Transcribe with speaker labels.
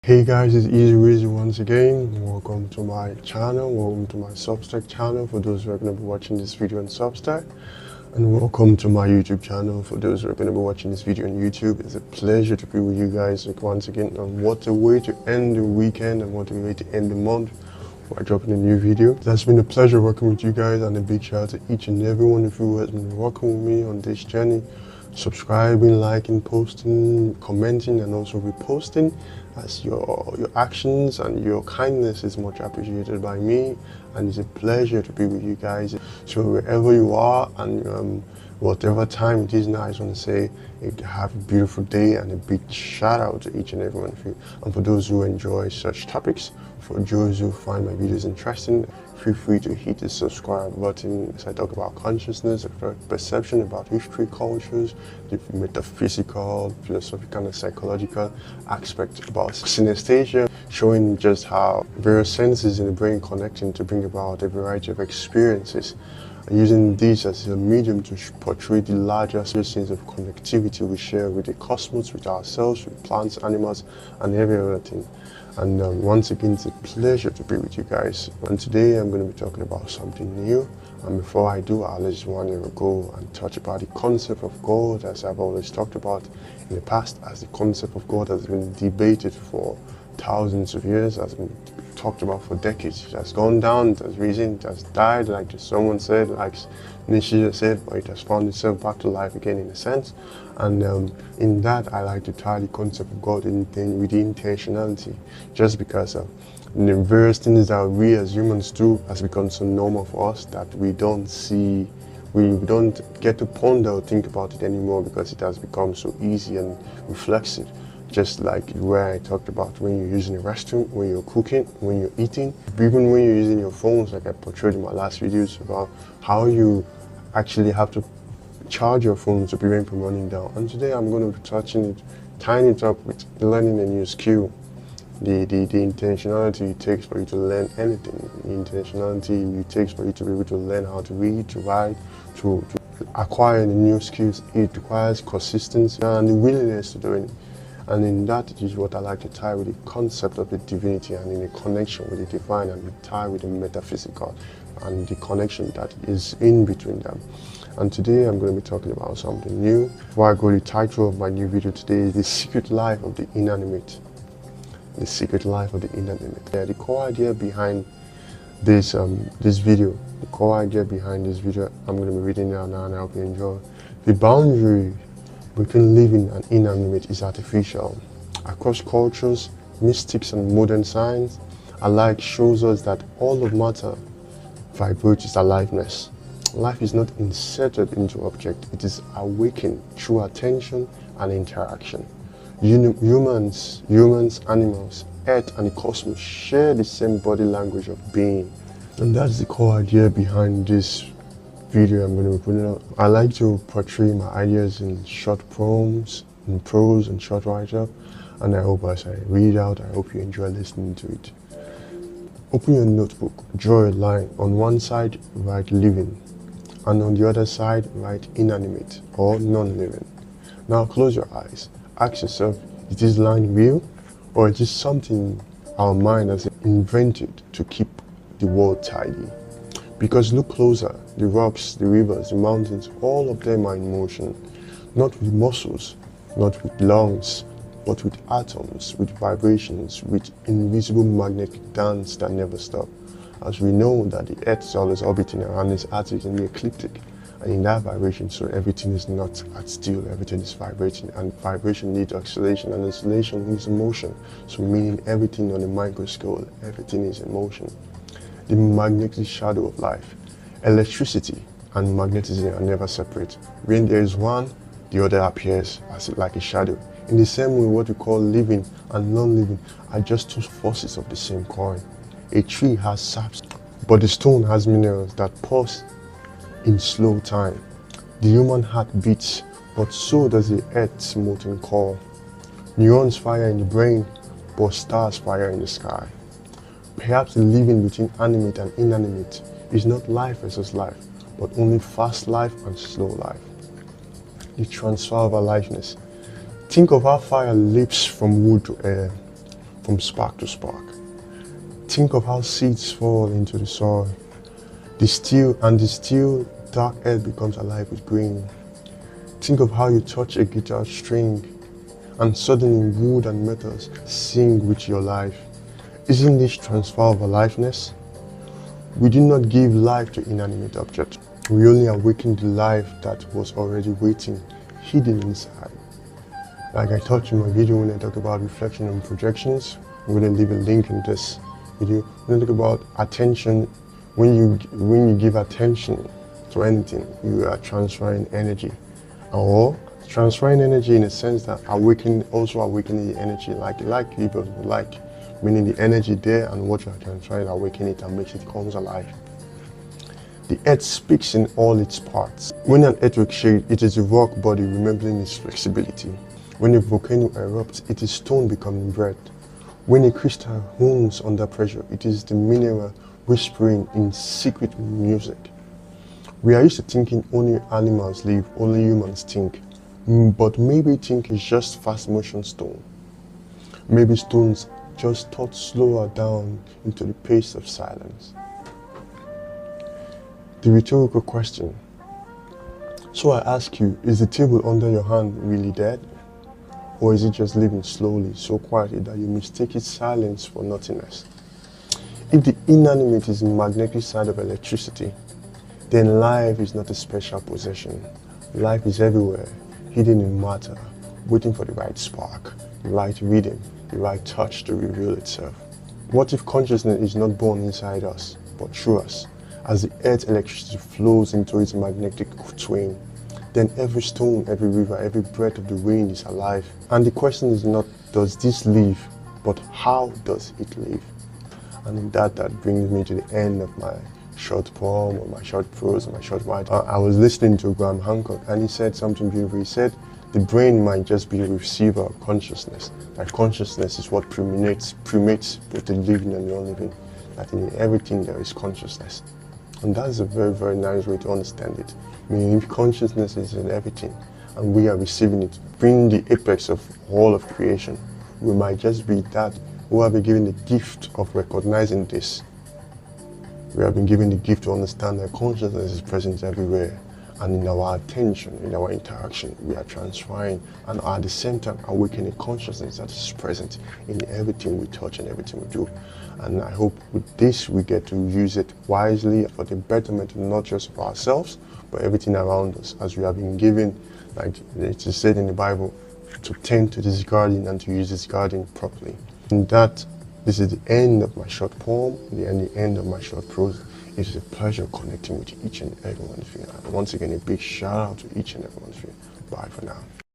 Speaker 1: Hey guys, it's Easy Weezy once again. Welcome to my channel, welcome to my Substack channel for those who are going to be watching this video on Substack, and welcome to my YouTube channel for those who are going to be watching this video on YouTube. It's a pleasure to be with you guys once again, and what a way to end the weekend and what a way to end the month by dropping a new video. It has been a pleasure working with you guys, and a big shout out to each and every one of you who has been working with me on this journey, subscribing, liking, posting, commenting, and also reposting, as your actions and your kindness is much appreciated by me, and it's a pleasure to be with you guys. So wherever you are and whatever time it is now, I just want to say have a beautiful day, and a big shout out to each and every one of you. And for those who enjoy such topics, for those who find my videos interesting, feel free to hit the subscribe button as I talk about consciousness, about perception, about history, cultures, the metaphysical, philosophical, and psychological aspect about synesthesia, showing just how various senses in the brain connecting to bring about a variety of experiences, and using this as a medium to portray the larger sense of connectivity we share with the cosmos, with ourselves, with plants, animals, and every other thing. And once again, it's a pleasure to be with you guys. And today I'm going to be talking about something new. And before I do, I'll just want to go and touch about the concept of God, as I've always talked about in the past, as the concept of God has been debated for thousands of years, has been talked about for decades. It has gone down, it has risen, it has died, like someone said, like Nietzsche said, but it has found itself back to life again in a sense. And in that, I like to tie the concept of God with the intentionality, just because the various things that we as humans do has become so normal for us that we don't get to ponder or think about it anymore, because it has become so easy and reflexive. Just like where I talked about when you're using a restroom, when you're cooking, when you're eating, even when you're using your phones, like I portrayed in my last videos about how you actually have to charge your phone to prevent from running down. And today I'm going to be touching it, tying it up with learning a new skill. The intentionality it takes for you to learn anything, the intentionality it takes for you to be able to learn how to read, to write, to acquire the new skills. It requires consistency and the willingness to do it. And in that, it is what I like to tie with the concept of the divinity, and in a connection with the divine, and we tie with the metaphysical and the connection that is in between them. And today I'm going to be talking about something new. Before I go, the title of my new video today is The Secret Life of the Inanimate. The Secret Life of the Inanimate. Yeah, the core idea behind this video, I'm going to be reading now, and I hope you enjoy. The boundary between living and inanimate is artificial. Across cultures, mystics and modern science alike shows us that all of matter vibrates its aliveness. Life is not inserted into object, it is awakened through attention and interaction. Humans, animals, earth and the cosmos share the same body language of being. And that's the core idea behind this video I'm going to be putting out. I like to portray my ideas in short poems, in prose and short write-up, and I hope as I read out, I hope you enjoy listening to it. Open your notebook, draw a line. On one side, write living, and on the other side, write inanimate or non-living. Now close your eyes. Ask yourself, is this line real, or is this something our mind has invented to keep the world tidy? Because look closer, the rocks, the rivers, the mountains, all of them are in motion. Not with muscles, not with lungs, but with atoms, with vibrations, with invisible magnetic dance that never stop. As we know that the earth is always orbiting around this axis in the ecliptic, and in that vibration, so everything is not at still, everything is vibrating, and vibration needs oscillation, and oscillation needs motion. So meaning everything on a micro scale, everything is in motion. The magnetic shadow of life. Electricity and magnetism are never separate. When there is one, the other appears as like a shadow. In the same way, what we call living and non-living are just two forces of the same coin. A tree has saps, but the stone has minerals that pulse in slow time. The human heart beats, but so does the earth's molten core. Neurons fire in the brain, but stars fire in the sky. Perhaps the living between animate and inanimate is not life versus life, but only fast life and slow life. The transfer of aliveness. Think of how fire leaps from wood to air, from spark to spark. Think of how seeds fall into the soil. The still dark earth becomes alive with green. Think of how you touch a guitar string and suddenly wood and metals sing with your life. Isn't this transfer of aliveness? We do not give life to inanimate objects. We only awaken the life that was already waiting, hidden inside. Like I touched in my video when I talk about reflection and projections, I'm going to leave a link in this video. When I talk about attention, when you give attention to anything, you are transferring energy. Or transferring energy in a sense that also awakening the energy like people like, meaning the energy there and what you are transferring, awaken it and makes it comes alive. The earth speaks in all its parts. When an earthquake shakes, it is a rock body remembering its flexibility. When a volcano erupts, it is stone becoming bread. When a crystal hums under pressure, it is the mineral whispering in secret music. We are used to thinking only animals live, only humans think. But maybe think is just fast motion stone. Maybe stones just thought slower down into the pace of silence. The rhetorical question. So I ask you, is the table under your hand really dead? Or is it just living slowly, so quietly that you mistake its silence for nothingness? If the inanimate is the magnetic side of electricity, then life is not a special possession. Life is everywhere, hidden in matter, waiting for the right spark, the right rhythm, the right touch to reveal itself. What if consciousness is not born inside us, but through us? As the earth's electricity flows into its magnetic twin, then every stone, every river, every breath of the wind is alive. And the question is not, does this live, but how does it live? And in that brings me to the end of my short poem, or my short prose, or my short write. I was listening to Graham Hancock, and he said something beautiful. He said, the brain might just be a receiver of consciousness. That consciousness is what permeates both the living and the non-living. That in everything there is consciousness. And that's a very, very nice way to understand it. Meaning if consciousness is in everything, and we are receiving it, being the apex of all of creation, we might just be that who have been given the gift of recognizing this. We have been given the gift to understand that consciousness is present everywhere, and in our attention, in our interaction, we are transferring and are at the same time awakening consciousness that is present in everything we touch and everything we do. And I hope with this we get to use it wisely for the betterment not just of ourselves, but everything around us, as we have been given, like it is said in the Bible, to tend to this garden and to use this garden properly. And that, this is the end of my short poem, the end of my short prose. It is a pleasure connecting with each and every one of you. And once again, a big shout out to each and every one of you. Bye for now.